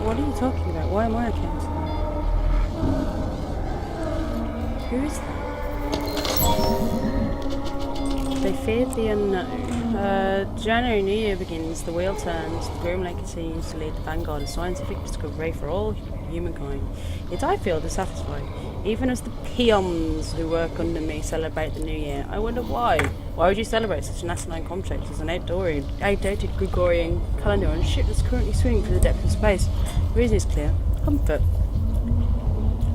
What are you talking about? Why am I account? Who is that? They feared the unknown. January New Year begins, the wheel turns, the Groom Lake continues to lead the vanguard of scientific discovery for all humankind. Yet I feel dissatisfied, even as the peons who work under me celebrate the new year. I wonder why. Why would you celebrate such an asinine conflict as an outdated Gregorian calendar on a ship that's currently swimming through the depths of space? The reason is clear. Comfort.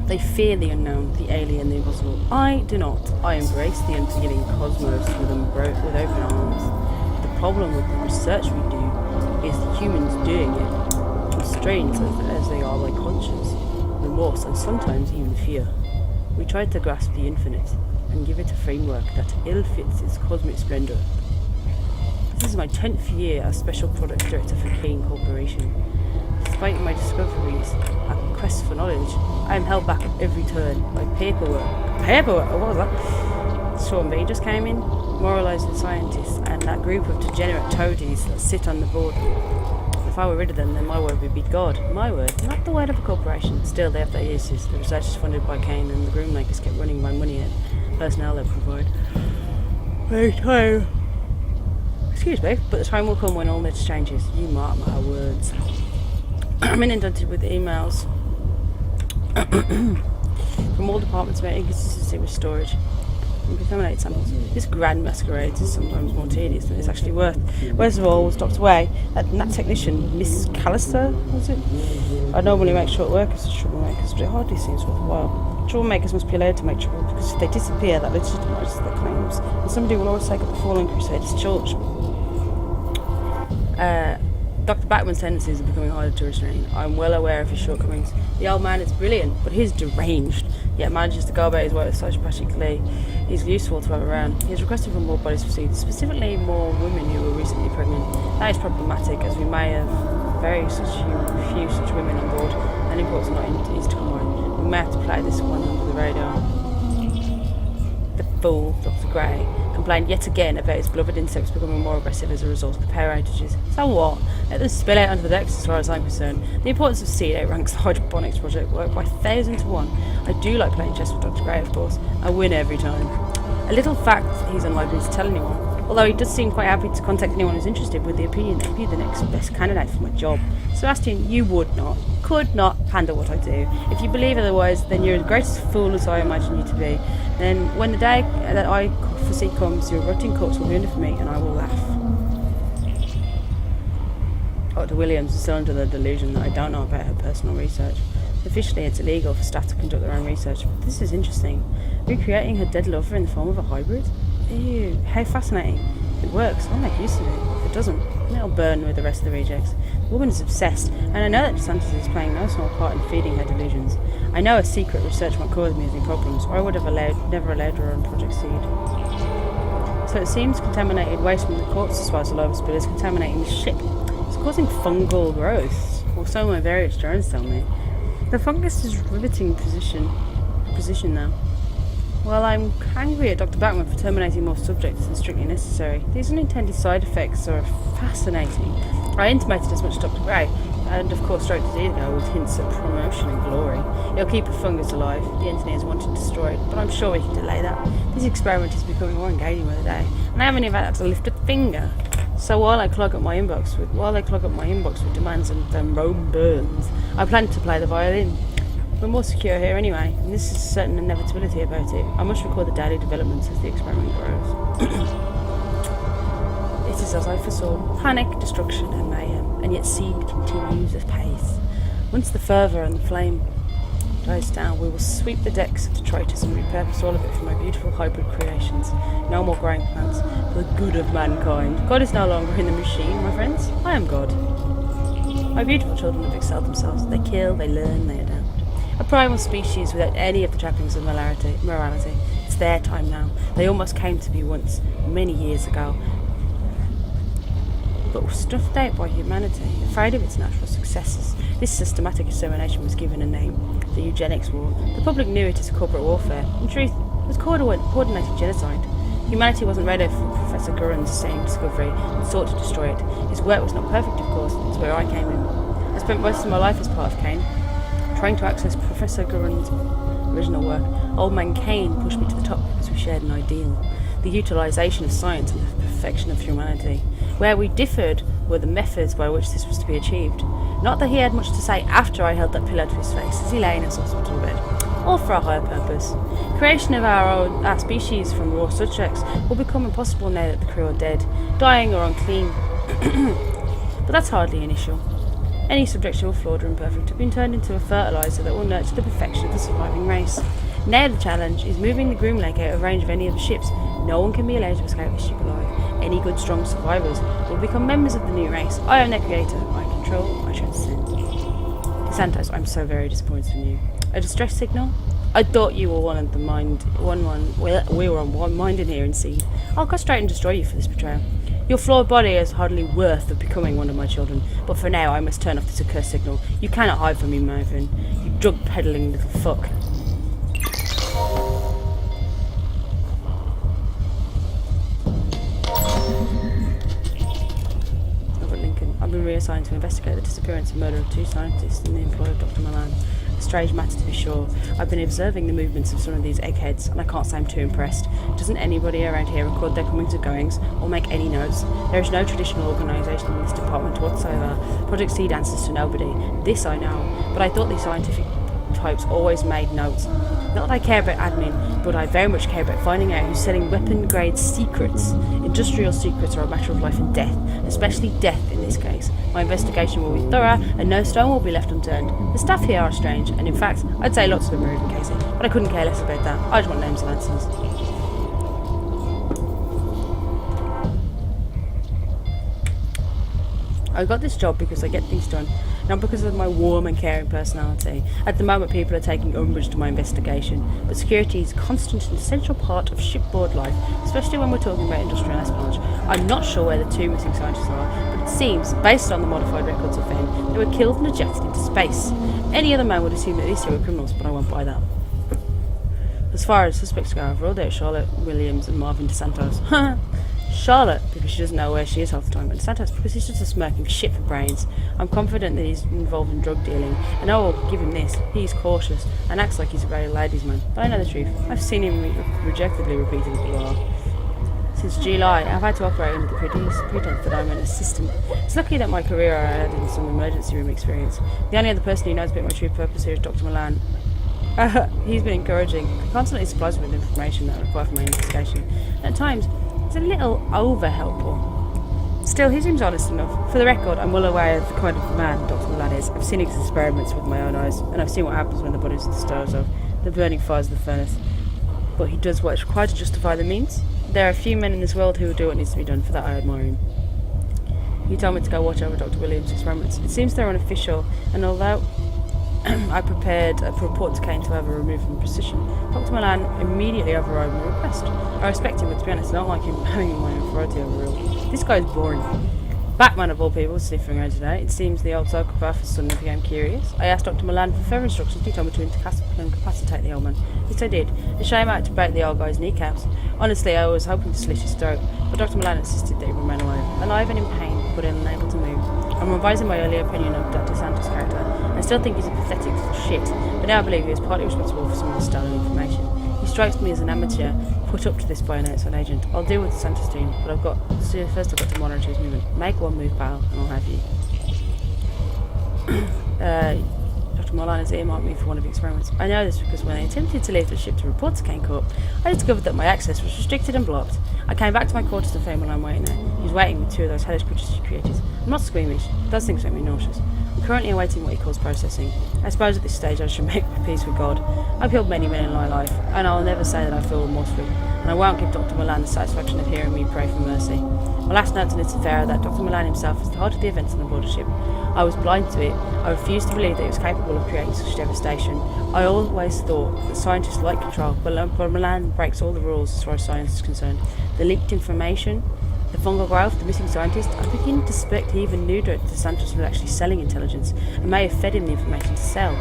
They fear the unknown, the alien, the impossible. I do not. I embrace the unforgiving cosmos with open arms. The problem with the research we do is the humans doing it, constrained as they are by conscience, remorse, and sometimes even fear. We try to grasp the infinite and give it a framework that ill-fits its cosmic splendor. This is my 10th year as Special Product Director for Kane Corporation. Despite my discoveries and quest for knowledge, I am held back at every turn by paperwork. Paperwork? What was that? Sean B just came in, moralising scientists and that group of degenerate toadies that sit on the board. If I were rid of them, then my word would be God. My word, not the word of a corporation. Still, they have their uses. The research is funded by Kane, and the Groom Lakers get running by money and personnel they provide. Excuse me, but the time will come when all this changes. You mark my words. I'm inundated with emails from all departments about inconsistency with storage and contaminated samples. This grand masquerade is sometimes more tedious than it's actually worth. Worst of all was Dr. Way, that technician, Miss Callister, was it? I normally make short work as troublemakers, but it hardly seems worthwhile. Troublemakers must be allowed to make trouble, because if they disappear, that legitimises their claims, and somebody will always take up the fallen Crusaders' torch. Dr. Backman's tendencies are becoming harder to restrain. I'm well aware of his shortcomings. The old man is brilliant, but he's deranged, yet manages to go about his work with such practically. He's useful to have around. He has requested for more bodies received, specifically more women who were recently pregnant. That is problematic, as we may have few such women on board, and imports are not easy to come by. We may have to play this one under the radar. The fool, Dr. Gray, complained yet again about his beloved insects becoming more aggressive as a result of the power outages. So what? Let them spill out onto the decks as far as I'm concerned. The importance of seed outranks the hydroponics project work by 1,000 to 1. I do like playing chess with Dr. Gray, of course. I win every time. A little fact he's unlikely to tell anyone, although he does seem quite happy to contact anyone who's interested with the opinion that he'd be the next best candidate for my job. Sebastian, you could not handle what I do. If you believe otherwise, then you're the greatest fool as I imagine you to be. Then when the day that I foresee comes, your rotting corpse will be under for me, and I will laugh. Dr. Williams is still under the delusion that I don't know about her personal research. Officially, it's illegal for staff to conduct their own research, but this is interesting. Recreating her dead lover in the form of a hybrid? Ew, how fascinating. If it works, I'll make use of it. If it doesn't, then it'll burn with the rest of the rejects. The woman is obsessed, and I know that DeSantis is playing no small part in feeding her delusions. I know her secret research might cause me any problems, or I would have never allowed her on Project Seed. So it seems contaminated waste from the corpse as well as the lava spill is contaminating the ship. It's causing fungal growth, or so my various drones tell me. The fungus is riveting position now. Well, I'm angry at Dr. Backman for terminating more subjects than strictly necessary. These unintended side effects are fascinating. I intimated as much to Dr. Gray, and of course stroked his ego with hints of promotion and glory. It'll keep a fungus alive. The engineers want to destroy it, but I'm sure we can delay that. This experiment is becoming more engaging by the day, and I haven't even had to lift a finger. So while I clog up my inbox with demands and Rome burns, I plan to play the violin. We're more secure here anyway, and this is a certain inevitability about it. I must record the daily developments as the experiment grows. It is as I foresaw: panic, destruction, and mayhem, and yet seed continues apace. Once the fervour and the flame dies down, we will sweep the decks of detritus and repurpose all of it for my beautiful hybrid creations. No more growing plants, for the good of mankind. God is no longer in the machine, my friends. I am God. My beautiful children have excelled themselves. They kill, they learn, they adapt. A primal species without any of the trappings of morality. It's their time now. They almost came to be once, many years ago, but were stuffed out by humanity, afraid of its natural successors. This systematic extermination was given a name: the eugenics war. The public knew it as corporate warfare. In truth, it was coordinated genocide. Humanity wasn't ready for Professor Gurren's same discovery and sought to destroy it. His work was not perfect, of course. That's where I came in. As spent most of my life as part of Kane, trying to access Professor Gurren's original work. Old man Kane pushed me to the top because we shared an ideal, the utilisation of science and the perfection of humanity. Where we differed were the methods by which this was to be achieved. Not that he had much to say after I held that pillow to his face as he lay in his hospital bed, all for a higher purpose. Creation of our species from raw subjects will become impossible now that the crew are dead, dying or unclean. But that's hardly an issue. Any subjects who are flawed or imperfect have been turned into a fertiliser that will nurture the perfection of the surviving race. Now the challenge is moving the Groom Lake out of range of any of the ships. No one can be allowed to escape this ship alive. Any good strong survivors will become members of the new race. I am their creator. I control, I transcend. Santos, I'm so very disappointed in you. A distress signal? I thought you were one of the we were on one mind in here in Seed. I'll go straight and destroy you for this betrayal. Your flawed body is hardly worth of becoming one of my children, but for now I must turn off this accursed signal. You cannot hide from me, Marvin. You drug-peddling little fuck. Over at Lincoln, I've been reassigned to investigate the disappearance and murder of 2 scientists in the employ of Dr. Milan. A strange matter to be sure. I've been observing the movements of some of these eggheads, and I can't say I'm too impressed. Doesn't anybody around here record their comings and goings, or make any notes? There is no traditional organisation in this department whatsoever. Project Seed answers to nobody. This I know, but I thought these scientific types always made notes. Not that I care about admin, but I very much care about finding out who's selling weapon-grade secrets. Industrial secrets are a matter of life and death, especially death in this case. My investigation will be thorough, and no stone will be left unturned. The staff here are strange, and in fact, I'd say lots of them are even Casey, but I couldn't care less about that. I just want names and answers. I got this job because I get things done, not because of my warm and caring personality. At the moment, people are taking umbrage to my investigation, but security is a constant and essential part of shipboard life, especially when we're talking about industrial espionage. I'm not sure where the 2 missing scientists are, but it seems, based on the modified records of them, they were killed and ejected into space. Any other man would assume that these 2 were criminals, but I won't buy that. As far as suspects go, I've ruled out Charlotte Williams and Marvin DeSantos. Charlotte, because she doesn't know where she is half the time, and Santos, because he's just a smirking shit for brains. I'm confident that he's involved in drug dealing, and I will give him this. He's cautious, and acts like he's a very ladies' man. But I know the truth. I've seen him rejectedly repeated PR. Since July, I've had to operate under the pretense that I'm an assistant. It's lucky that my career I had in some emergency room experience. The only other person who knows about my true purpose here is Dr. Milan. He's been encouraging. He constantly supplies me with information that I require for my investigation. At times, it's a little over-helpful. Still, he seems honest enough. For the record, I'm well aware of the kind of man Dr. Milan is. I've seen his experiments with my own eyes, and I've seen what happens when the body's disposed of, the burning fires of the furnace. But he does what is required to justify the means. There are a few men in this world who will do what needs to be done. For that, I admire him. He told me to go watch over Dr. Williams' experiments. It seems they're unofficial, and although I prepared a report to Kane to have a removed from precision, Dr. Milan immediately overrode my request. I respect him, but to be honest, I don't like him having my authority over real. This guy's boring. Batman, of all people, was sniffing around today. It seems the old psychopath has suddenly became curious. I asked Dr. Milan for further instructions. He told me to incapacitate the old man. This I did. A shame I had to break the old guy's kneecaps. Honestly, I was hoping to slit his throat, but Dr. Milan insisted that he remain alive and in pain, but unable to move. I'm revising my earlier opinion of Dr. Santos' character. I still think he's a pathetic little shit, but now I believe he is partly responsible for some of the stolen information. He strikes me as an amateur, put up to this by an outside agent. I'll deal with the Santos team, but first I've got to monitor his movement. Make one move, pal, and I'll have you. Dr. Milan has earmarked me for one of the experiments. I know this because when I attempted to leave the ship to report to Kane Corp, I discovered that my access was restricted and blocked. I came back to my quarters to find Milan waiting there. He was waiting with 2 of those hellish creatures he created. I'm not squeamish. Those things make me nauseous. I'm currently awaiting what he calls processing. I suppose at this stage I should make my peace with God. I've killed many men in my life, and I'll never say that I feel remorseful, and I won't give Dr. Milan the satisfaction of hearing me pray for mercy. My last note to this affair that Dr. Milan himself is the heart of the events on the border ship. I was blind to it. I refused to believe that he was capable of creating such devastation. I always thought that scientists like control, but Milan breaks all the rules as far as science is concerned. The leaked information, the fungal growth, the missing scientist, I'm beginning to suspect he even knew that Santos was actually selling intelligence and may have fed him the information to sell.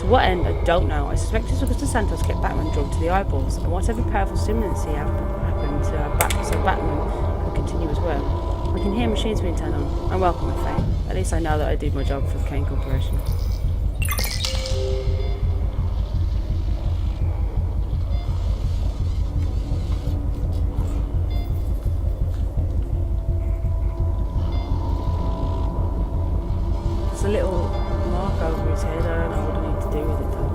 To what end, I don't know. I suspect it's because Santos kept Batman drugged to the eyeballs, and whatever powerful stimulants he happened to Batman could continue his work. We can hear machines being turned on. I'm welcome with fate. At least I know that I did my job for the Kane Corporation. There's a little mark over his head. I don't know what I need to do with it though.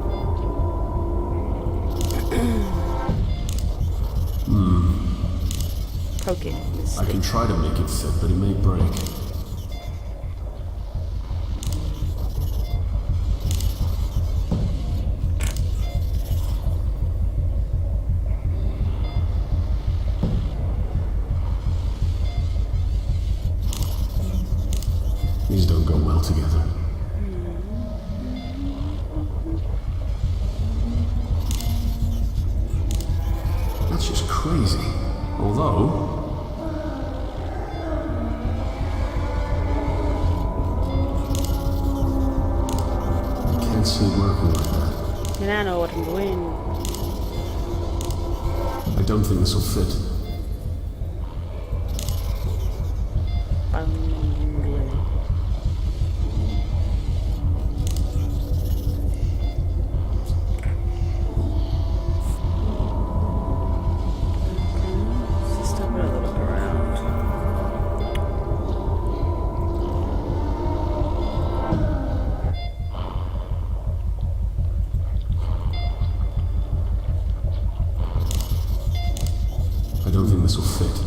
Poke it. I can try to make it fit, but it may break. These don't go well together. That's just crazy. Although... I can't see it working like that. And I know what I'm doing. I don't think this will fit. Really. Just have a little look around. I don't think this will fit.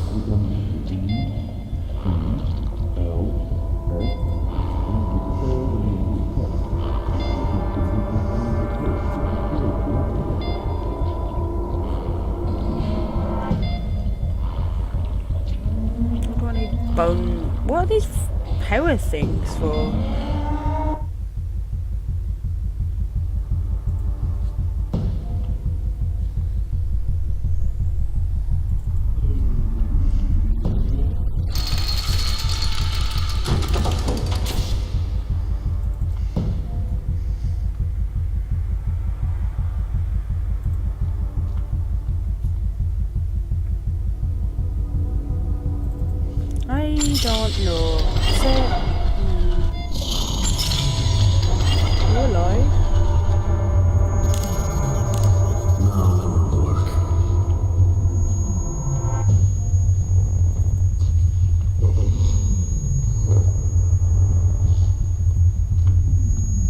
What do I need? Bone. What are these power things for? I don't know. So, you alive? No, that won't work.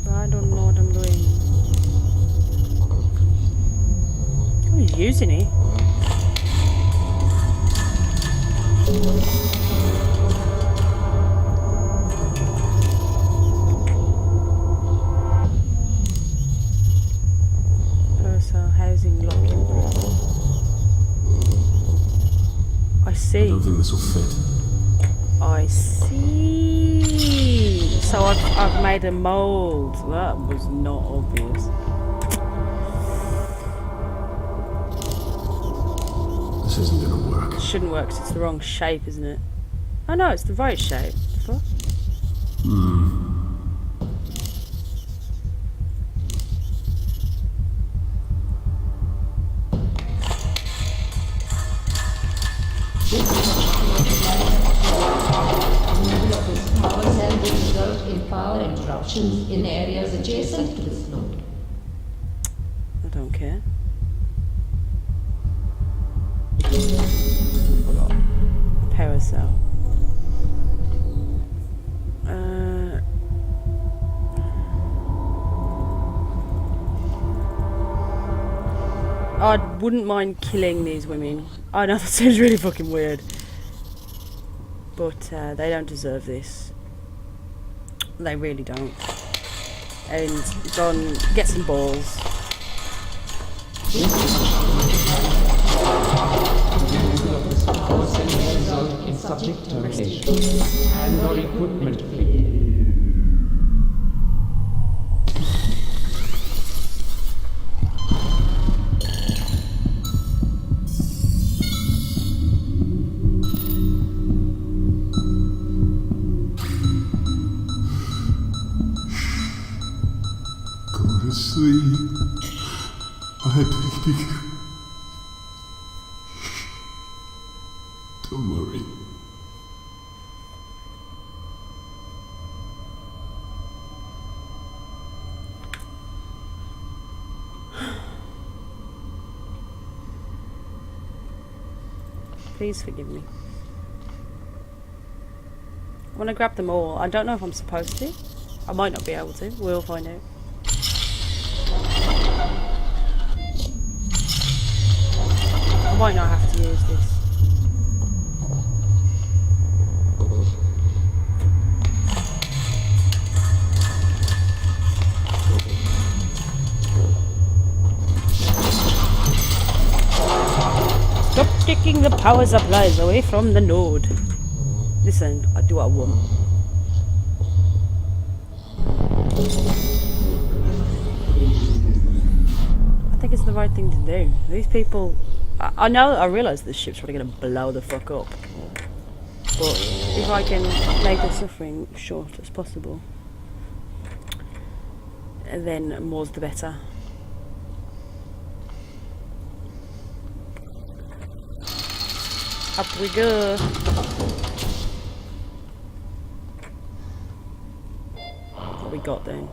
I don't know what I'm doing. Oh, he's using it. Housing locking. I I see. don't think this will fit. I see. So I've made a mold. That was not obvious. This isn't gonna work. It shouldn't work 'cause it's the wrong shape, isn't it? Oh no, it's the right shape. What? Power cell will result in power interruptions in areas adjacent to this node. I don't care. Forgot. Power cell. I wouldn't mind killing these women. I know that sounds really fucking weird. But they don't deserve this. They really don't. And go and get some balls. Power cell may result in subject termination and or equipment failure. Sleep. I take you. Don't worry. Please forgive me. I want to grab them all. I don't know if I'm supposed to. I might not be able to. We'll find out. I might not have to use this. Stop taking the power supplies away from the node. Listen, I do what I want. I think it's the right thing to do. These people... I know, I realise this ship's probably going to blow the fuck up. But if I can make their suffering short as possible, then more's the better. Up we go. What we got then?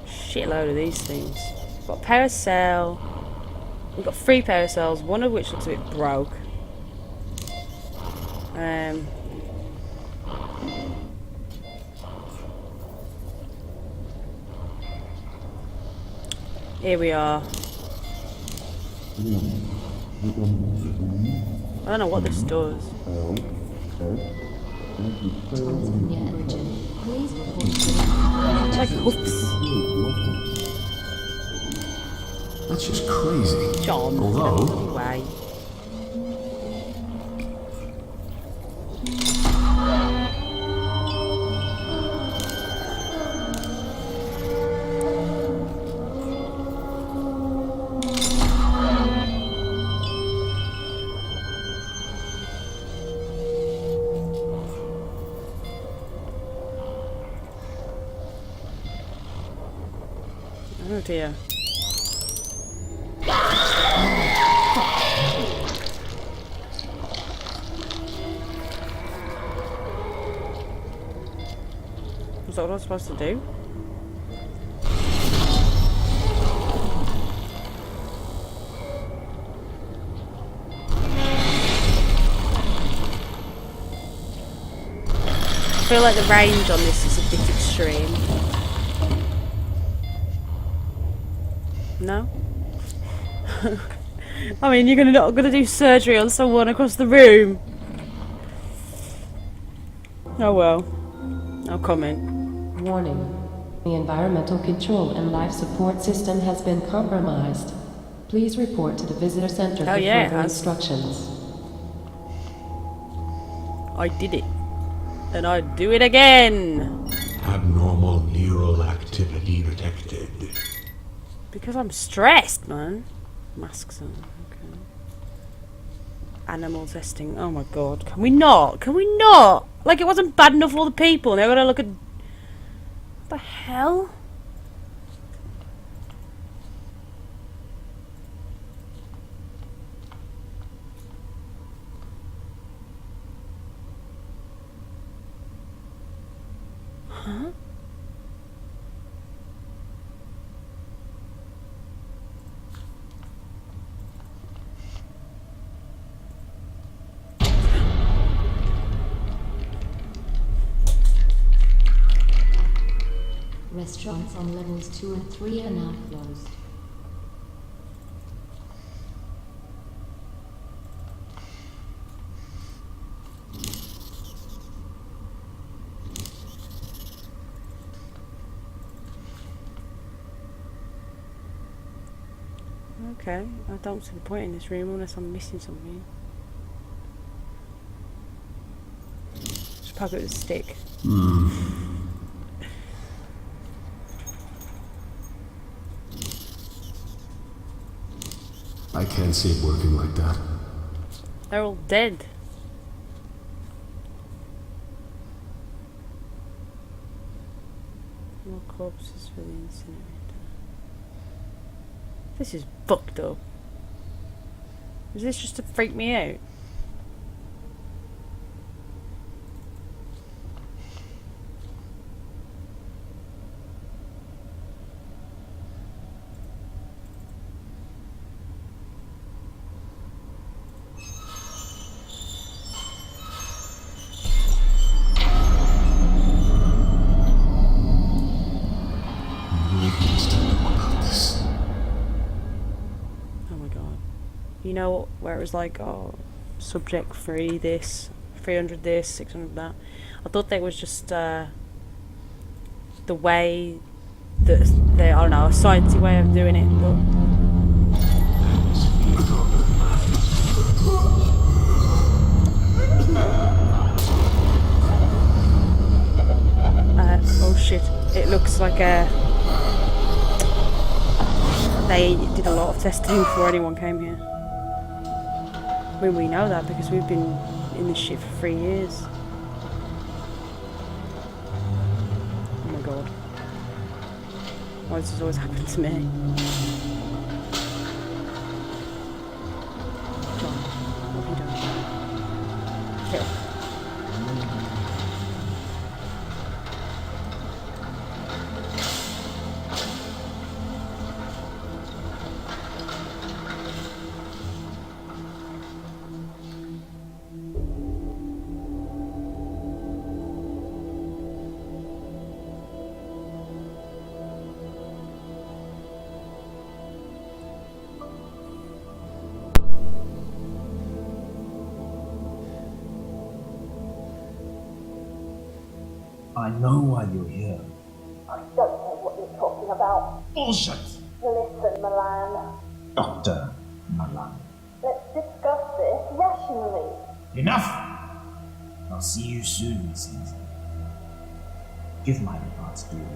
Shitload of these things. We've got paracel. We've got 3 paracels, one of which looks a bit broke. Here we are. I don't know what this does. It's like hoofs. That's just crazy. John, Although- get out of the way. Oh dear. Is that what I was supposed to do? I feel like the range on this is a bit extreme. No? I mean, you're not gonna do surgery on someone across the room. Oh well. No comment. Warning. The environmental control and life support system has been compromised. Please report to the visitor center Oh, for yeah, it further has. instructions. I did it. And I'd do it again. Abnormal neural activity detected. Because I'm stressed, man. Masks on. Okay. Animal testing. Oh my god. Can we not? Can we not? Like it wasn't bad enough for all the people. Now we're gonna look at... What the hell? Huh? Restaurants on levels 2 and 3 are now closed. Okay, I don't see the point in this room unless I'm missing something. Just poke it with a stick. I can't see it working like that. They're all dead. More corpses for the incinerator. This is fucked up. Is this just to freak me out? you know, where it was like, oh, subject free this, 300 this, 600 that. I thought that was just the way that they, I don't know, a sciencey way of doing it, but oh shit, it looks like they did a lot of testing before anyone came here. I mean, we know that because we've been in this shit for 3 years. Oh my god. Why does this always happen to me? John, what have you done? Kill. I know why you're here. I don't know what you're talking about. Bullshit! Listen, Milan. Dr. Malan. Let's discuss this rationally. Enough! I'll see you soon, Caesar. Give my regards to you.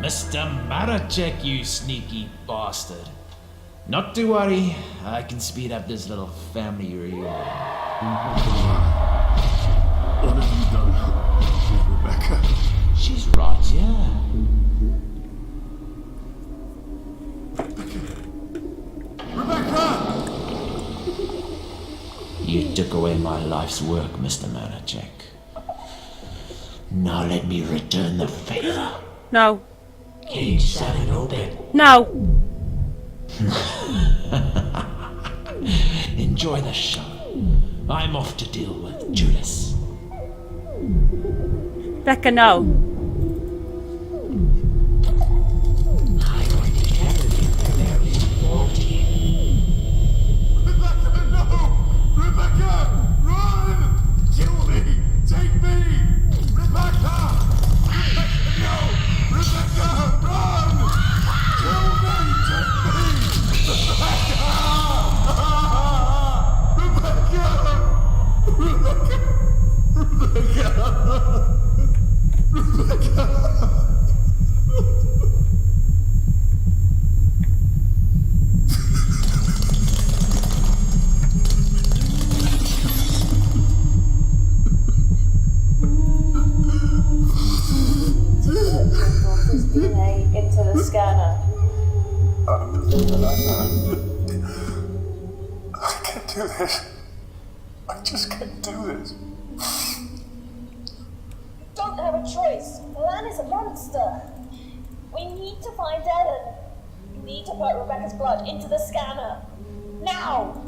Mr. Maracek, you sneaky bastard. Not to worry, I can speed up this little family reunion. What have you done with Rebecca? She's right, yeah. Rebecca! You took away my life's work, Mr. Maracek. Now let me return the favor. No. Cage 7 open. No! Enjoy the show. I'm off to deal with Judas. Becca, no. I'm going to gather you where there is faulty. Rebecca, no! Rebecca, run! Kill me! Take me! Rebecca! Rebecca, no! Rebecca, run! Kill me! Take me! Rebecca! Rebecca! Rebecca! Rebecca! Daughter's DNA into the scanner. I can't do this. I just can't do this. Don't have a choice. Milan is a monster. We need to find Ellen. You need to put Rebecca's blood into the scanner. Now!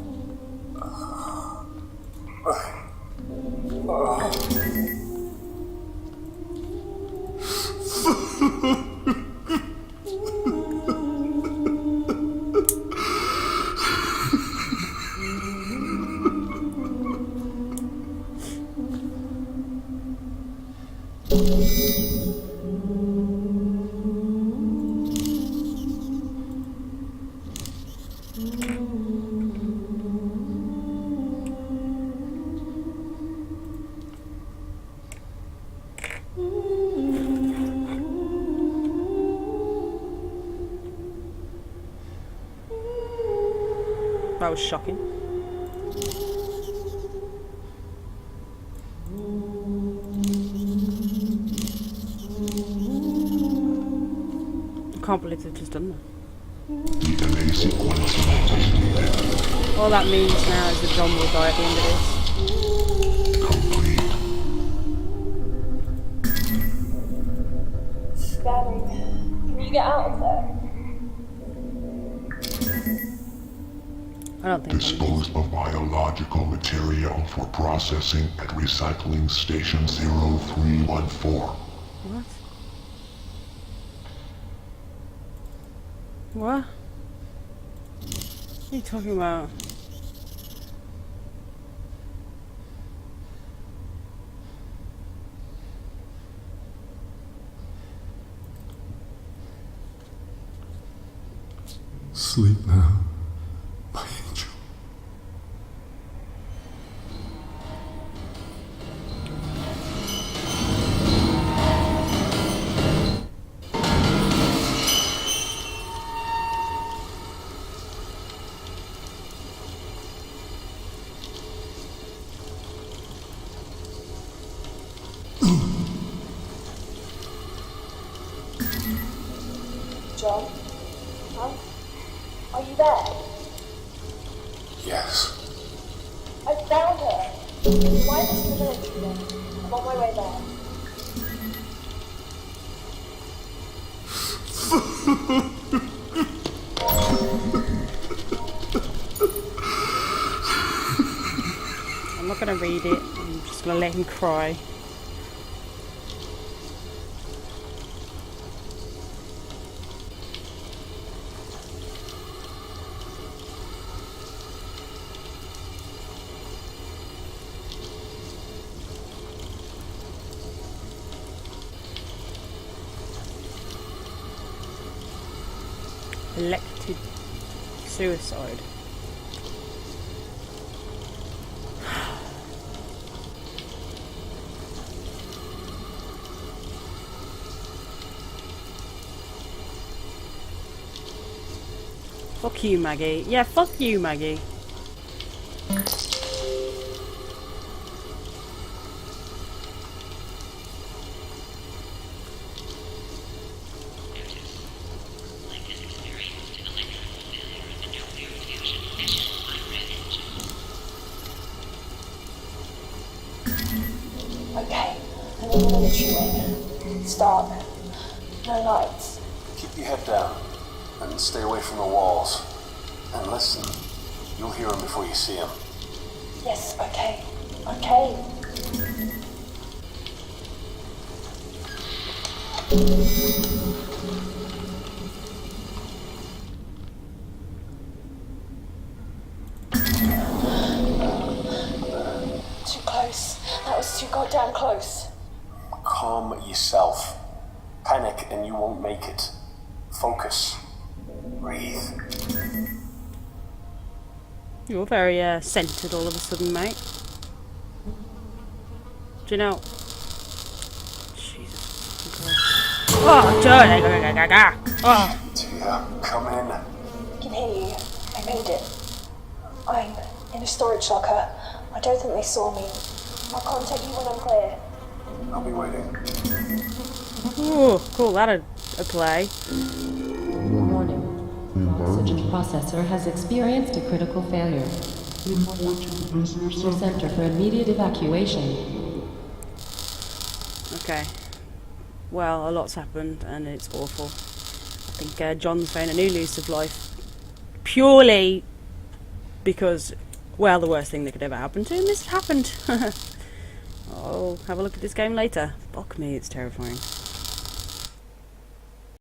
That was shocking. I can't believe they've just done that. DNA sequence completed. All that means now is that John will die at the end of this. Complete. Scanning. Can you get out of there? I don't think Dispose of biological material for processing at recycling station 0314. What? What? are you talking about? Sleep now, my angel. John? Huh? Are you there? Yes. I found her. Why is this in the village then? I'm on my way there. I'm not gonna read it. I'm just gonna let him cry. Elected suicide. Fuck you, Maggie. Yeah, fuck you, Maggie. Okay, I'm in the military wing. It's dark. No lights. Keep your head down and stay away from the walls. And listen, you'll hear him before you see him. Yes, okay. Okay. Too close. That was too goddamn close. Calm yourself. Panic and you won't make it. Focus. Breathe. You're very centered all of a sudden, mate. Do you know? Jesus. Oh, Johnny! Oh. Tia, come in. I can hear you. I made it. I'm in a storage locker. I don't think they saw me. I'll contact you when I'm clear. I'll be waiting. Ooh, call that a play. Warning. Oxygen processor has experienced a critical failure. Center for immediate evacuation. Okay. Well, a lot's happened and it's awful. I think John's found a new lease of life. Purely because, well, the worst thing that could ever happen to him has happened. I'll have a look at this game later. Fuck me, it's terrifying.